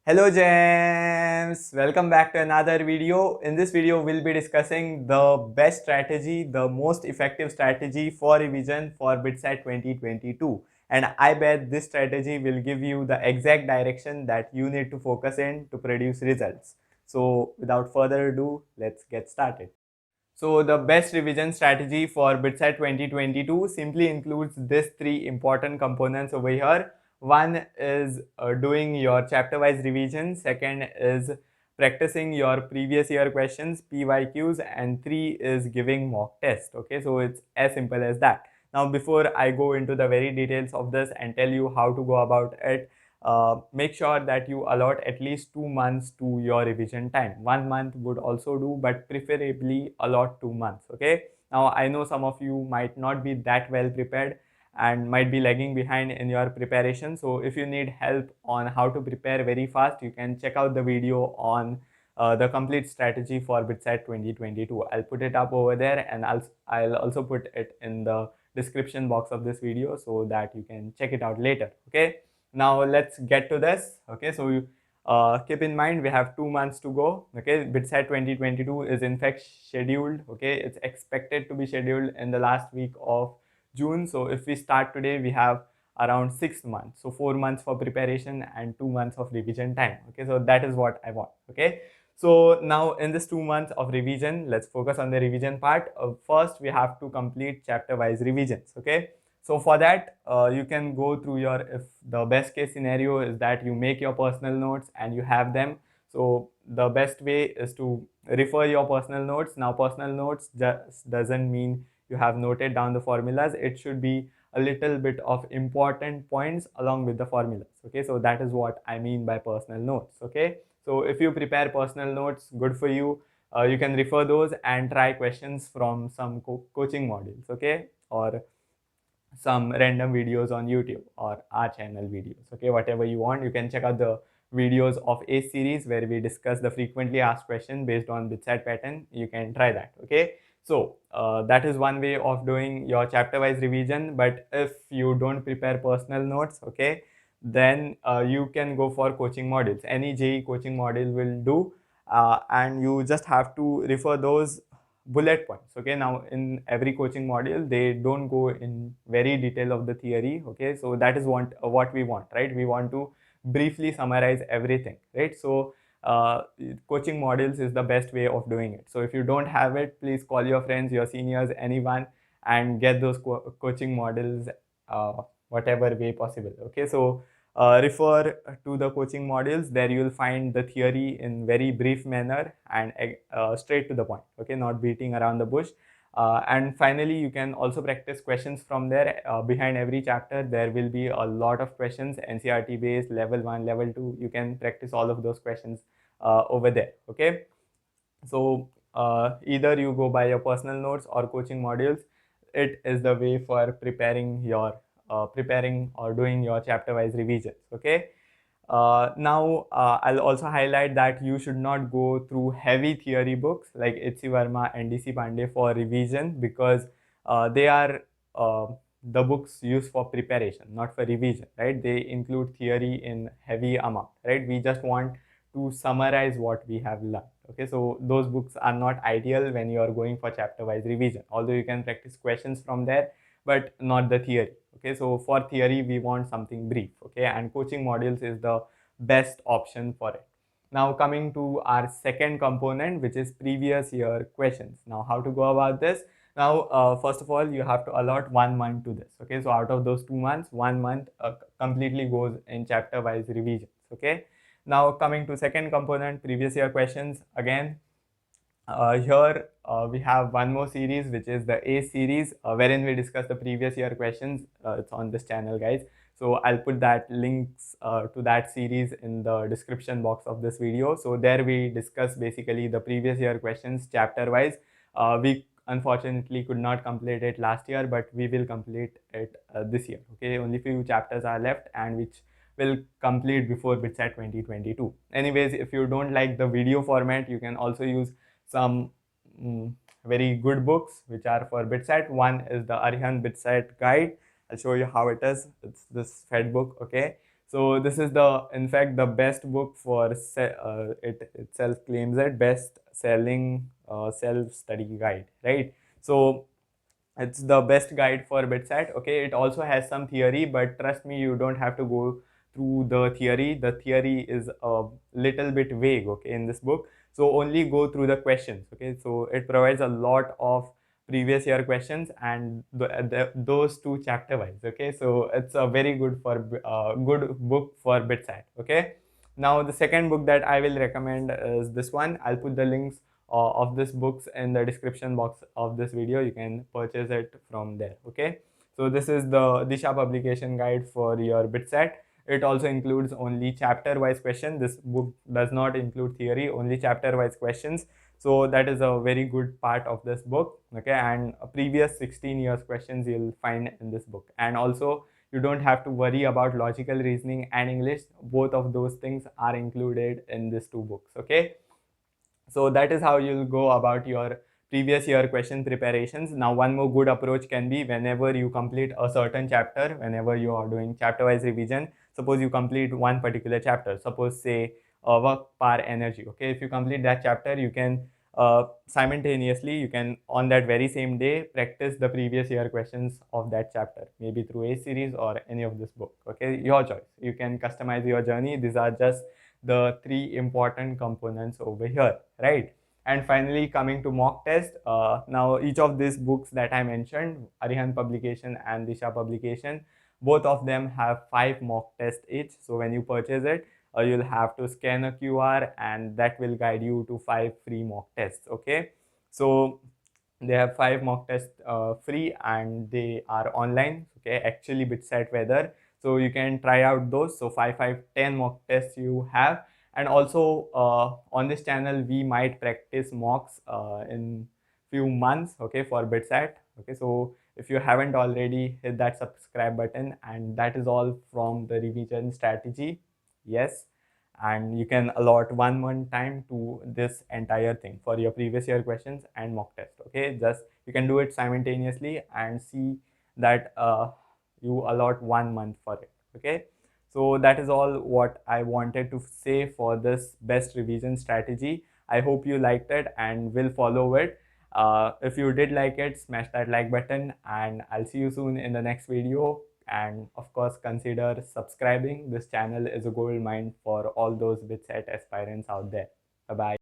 Hello gems, welcome back to another video. In this video we'll be discussing the best strategy, the most effective strategy for revision for Bitsat 2022, and I bet this strategy will give you the exact direction that you need to focus in to produce results. So without further ado, let's get started. So the best revision strategy for Bitsat 2022 simply includes these three important components over here. One is doing your chapter-wise revision. Second is practicing your previous year questions, PYQs, and three is giving mock test. Okay, so it's as simple as that. Now, before I go into the very details of this and tell you how to go about it, make sure that you allot at least 2 months to your revision time. 1 month would also do, but preferably allot 2 months. Okay, now I know some of you might not be that well prepared and might be lagging behind in your preparation. So if you need help on how to prepare very fast, you can check out the video on the complete strategy for Bitsat 2022. I'll put it up over there, and I'll also put it in the description box of this video so that you can check it out later. Okay, now let's get to this. Okay, so you keep in mind we have 2 months to go. Okay, Bitsat 2022 is in fact scheduled. Okay, it's expected to be scheduled in the last week of June. So if we start today, we have around 6 months. So 4 months for preparation and 2 months of revision time. Okay, so that is what I want. Okay, so now in this 2 months of revision, let's focus on the revision part. First, we have to complete chapter wise revisions. Okay, so for that, you can go through your, if the best case scenario is that you make your personal notes and you have them. So the best way is to refer your personal notes. Now personal notes just doesn't mean you have noted down the formulas. It should be a little bit of important points along with the formulas. Okay, so that is what I mean by personal notes. Okay, so if you prepare personal notes, good for you. You can refer those and try questions from some coaching modules. Okay, or some random videos on YouTube or our channel videos. Okay, whatever you want, you can check out the videos of A series where we discuss the frequently asked question based on Bitsat pattern. You can try that. Okay, so that is one way of doing your chapter wise revision. But if you don't prepare personal notes, okay, then you can go for coaching modules. Any JEE coaching module will do, and you just have to refer those bullet points. Okay, now in every coaching module they don't go in very detail of the theory. Okay, so that is what we want, right? We want to briefly summarize everything, right? So coaching modules is the best way of doing it. So if you don't have it, please call your friends, your seniors, anyone, and get those coaching modules whatever way possible. Okay, so refer to the coaching modules. There you will find the theory in very brief manner and straight to the point. Okay, not beating around the bush. And finally, you can also practice questions from there. Behind every chapter there will be a lot of questions, NCERT based, level 1, level 2. You can practice all of those questions over there. Okay, so either you go by your personal notes or coaching modules. It is the way for preparing your preparing or doing your chapter wise revisions. Okay, now I'll also highlight that you should not go through heavy theory books like H.C. Verma and D.C. Pandey for revision, because they are the books used for preparation, not for revision, right? They include theory in heavy amount, right? We just want to summarize what we have learned. Okay, so those books are not ideal when you are going for chapter wise revision, although you can practice questions from there, but not the theory. Okay, so for theory we want something brief. Okay, and coaching modules is the best option for it. Now coming to our second component, which is previous year questions. Now how to go about this? Now first of all, you have to allot 1 month to this. Okay, so out of those 2 months, 1 month completely goes in chapter wise revisions. Okay, now coming to second component, previous year questions. Again, here we have one more series, which is the A series, wherein we discuss the previous year questions. It's on this channel, guys. So I'll put that links to that series in the description box of this video. So there we discuss basically the previous year questions chapter wise. We unfortunately could not complete it last year, but we will complete it this year. Okay, only few chapters are left, and which will complete before Bitsat 2022. Anyways, if you don't like the video format, you can also use some very good books which are for Bitsat. One is the Arihant Bitsat guide. I'll show you how it is. It's this fed book. Okay, So this is in fact, the best book for it itself claims it best selling self study guide, right? So it's the best guide for Bitsat. Okay, it also has some theory, but trust me, you don't have to go through the theory. The theory is a little bit vague, okay, in this book. So only go through the questions. Okay, so it provides a lot of previous year questions and those two chapter wise. Okay, so it's a very good book for Bitsat. Okay, now the second book that I will recommend is this one. I'll put the links of this books in the description box of this video. You can purchase it from there. Okay, so this is the Disha publication guide for your Bitsat. It also includes only chapter wise questions. This book does not include theory, only chapter wise questions. So that is a very good part of this book. Okay, and previous 16 years questions you'll find in this book. And also you don't have to worry about logical reasoning and English. Both of those things are included in these two books. Okay, so that is how you'll go about your previous year question preparations. Now, one more good approach can be whenever you complete a certain chapter, whenever you are doing chapter wise revision, suppose you complete one particular chapter, suppose say work, power, energy. Okay, if you complete that chapter, you can simultaneously, you can on that very same day practice the previous year questions of that chapter, maybe through a series or any of this book. Okay, your choice. You can customize your journey. These are just the three important components over here, right? And finally, coming to mock test, now each of these books that I mentioned, Arihant Publication and Disha Publication, both of them have 5 mock tests each. So when you purchase it, you'll have to scan a QR and that will guide you to 5 free mock tests. Okay, so they have 5 mock tests free and they are online. Okay, actually Bitsat weather, so you can try out those. So 10 mock tests you have. And also on this channel we might practice mocks in few months, okay, for Bitsat. Okay, so if you haven't already, hit that subscribe button. And that is all from the revision strategy. Yes, and you can allot 1 month time to this entire thing for your previous year questions and mock test. Okay, just you can do it simultaneously and see that you allot 1 month for it. Okay, so that is all what I wanted to say for this best revision strategy. I hope you liked it and will follow it. If you did like it, smash that like button and I'll see you soon in the next video. And of course, consider subscribing. This channel is a gold mine for all those Bitsat aspirants out there. Bye bye.